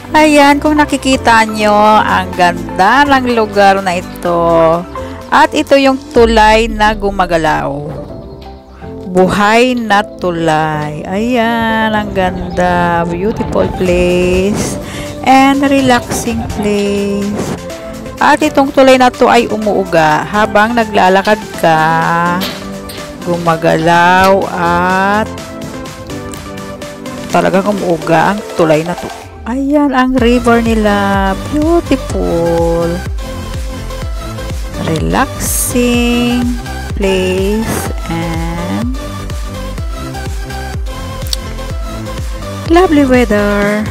Ayan, kung nakikita nyo, ang ganda ng lugar na ito. At ito yung tulay na gumagalaw. Buhay na tulay. Ayan, ang ganda. Beautiful place. And relaxing place. At itong tulay na to ay umuuga habang naglalakad ka. Gumagalaw at talagang umuuga ang tulay na to. Ayan ang river nila. Beautiful. Relaxing place and lovely weather.